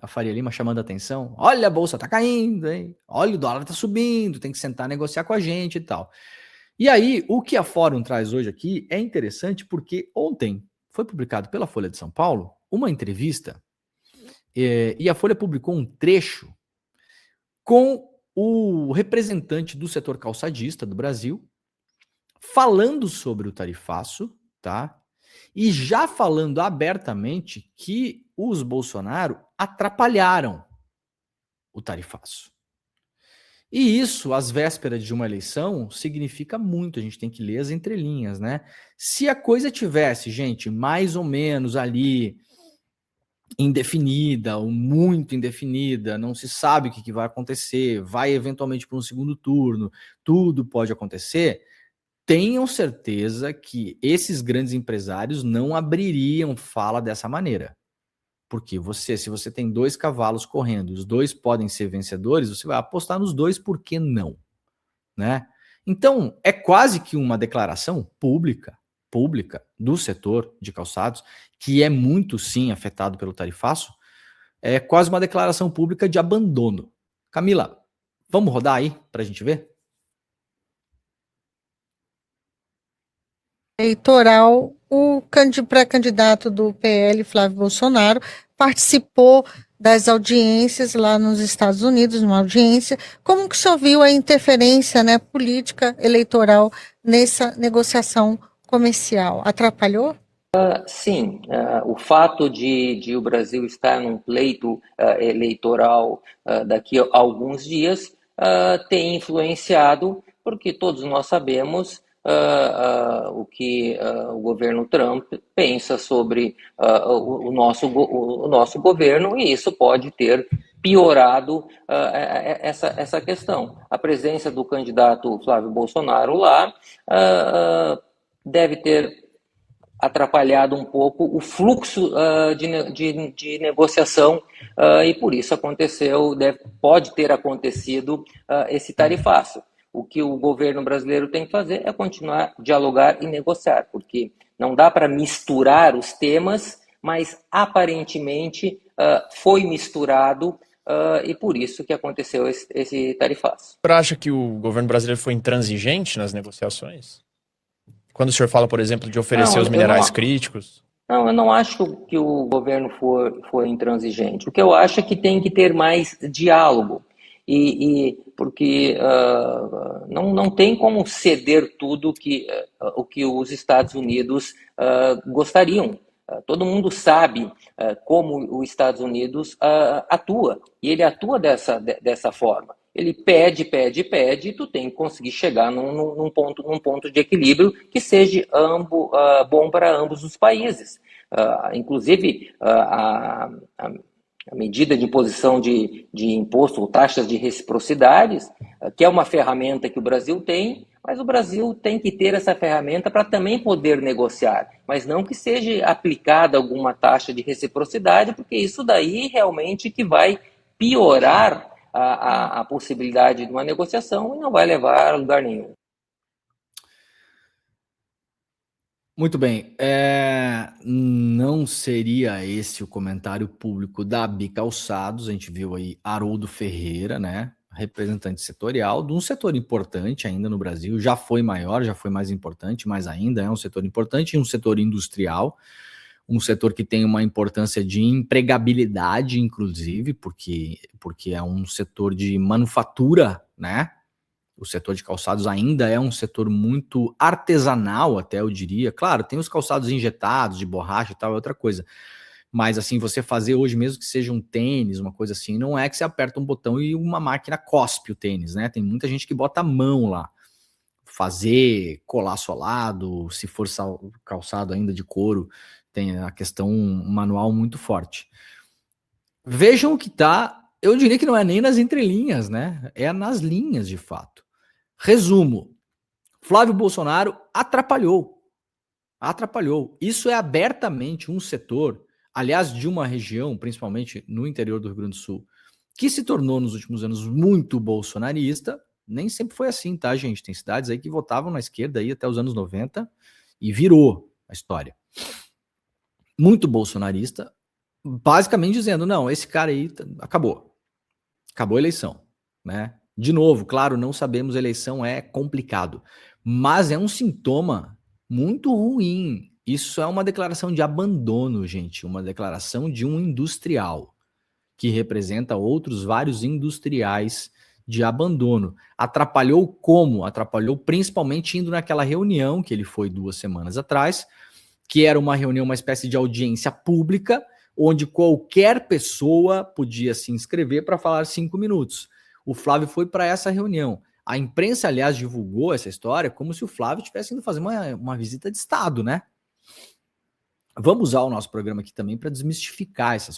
A Faria Lima chamando a atenção. Olha, a bolsa tá caindo, hein? Olha, o dólar tá subindo, tem que sentar a negociar com a gente e tal. E aí, o que a Fórum traz hoje aqui é interessante porque ontem foi publicado pela Folha de São Paulo uma entrevista e a Folha publicou um trecho com o representante do setor calçadista do Brasil falando sobre o tarifaço, tá? E já falando abertamente que os Bolsonaro atrapalharam o tarifaço. E isso, às vésperas de uma eleição, significa muito. A gente tem que ler as entrelinhas, né? Se a coisa tivesse, gente, mais ou menos ali indefinida ou muito indefinida, não se sabe o que vai acontecer, vai eventualmente para um segundo turno, tudo pode acontecer. Tenham certeza que esses grandes empresários não abririam fala dessa maneira. Porque se você tem 2 cavalos correndo, os 2 podem ser vencedores, você vai apostar nos 2, por que não? Né? Então, é quase que uma declaração pública do setor de calçados, que é muito sim afetado pelo tarifaço, é quase uma declaração pública de abandono. Camila, vamos rodar aí para a gente ver? Eleitoral, o pré-candidato do PL, Flávio Bolsonaro, participou das audiências lá nos Estados Unidos, numa audiência. Como que o senhor viu a interferência, né, política eleitoral nessa negociação comercial? Atrapalhou? Sim, o fato de o Brasil estar num pleito eleitoral daqui a alguns dias tem influenciado, porque todos nós sabemos o que o governo Trump pensa sobre o nosso governo, e isso pode ter piorado essa questão. A presença do candidato Flávio Bolsonaro lá deve ter atrapalhado um pouco o fluxo de negociação e por isso pode ter acontecido esse tarifaço. O que o governo brasileiro tem que fazer é continuar a dialogar e negociar, porque não dá para misturar os temas, mas aparentemente foi misturado e por isso que aconteceu esse tarifaço. O senhor acha que o governo brasileiro foi intransigente nas negociações? Quando o senhor fala, por exemplo, de oferecer os minerais críticos? Não, eu não acho que o governo foi intransigente. O que eu acho é que tem que ter mais diálogo. Porque não tem como ceder tudo o que os Estados Unidos gostariam. Todo mundo sabe como os Estados Unidos atua, e ele atua dessa forma. Ele pede, e tu tem que conseguir chegar num ponto de equilíbrio que seja bom para ambos os países. Inclusive, a medida de imposição de imposto ou taxas de reciprocidades, que é uma ferramenta que o Brasil tem, mas o Brasil tem que ter essa ferramenta para também poder negociar, mas não que seja aplicada alguma taxa de reciprocidade, porque isso daí realmente que vai piorar a possibilidade de uma negociação e não vai levar a lugar nenhum. Muito bem, não seria esse o comentário público da Bicalçados. A gente viu aí Haroldo Ferreira, né, representante setorial de um setor importante ainda no Brasil, já foi maior, já foi mais importante, mas ainda é um setor importante, um setor industrial, um setor que tem uma importância de empregabilidade, inclusive, porque é um setor de manufatura, né? O setor de calçados ainda é um setor muito artesanal, até eu diria. Claro, tem os calçados injetados, de borracha e tal, é outra coisa. Mas assim, você fazer hoje, mesmo que seja um tênis, uma coisa assim, não é que você aperta um botão e uma máquina cospe o tênis, né? Tem muita gente que bota a mão lá. Fazer, colar solado, se for calçado ainda de couro, tem a questão manual muito forte. Vejam que tá, eu diria que não é nem nas entrelinhas, né? É nas linhas, de fato. Resumo, Flávio Bolsonaro atrapalhou. Isso é abertamente um setor, aliás, de uma região, principalmente no interior do Rio Grande do Sul, que se tornou nos últimos anos muito bolsonarista. Nem sempre foi assim, tá, gente? Tem cidades aí que votavam na esquerda aí até os anos 90 e virou a história. Muito bolsonarista, basicamente dizendo, não, esse cara aí acabou a eleição, né? De novo, claro, não sabemos, eleição é complicado, mas é um sintoma muito ruim. Isso é uma declaração de abandono, gente, uma declaração de um industrial que representa outros vários industriais de abandono. Atrapalhou como? Atrapalhou principalmente indo naquela reunião que ele foi 2 semanas atrás, que era uma reunião, uma espécie de audiência pública, onde qualquer pessoa podia se inscrever para falar 5 minutos. O Flávio foi para essa reunião. A imprensa, aliás, divulgou essa história como se o Flávio estivesse indo fazer uma visita de Estado, né? Vamos usar o nosso programa aqui também para desmistificar essas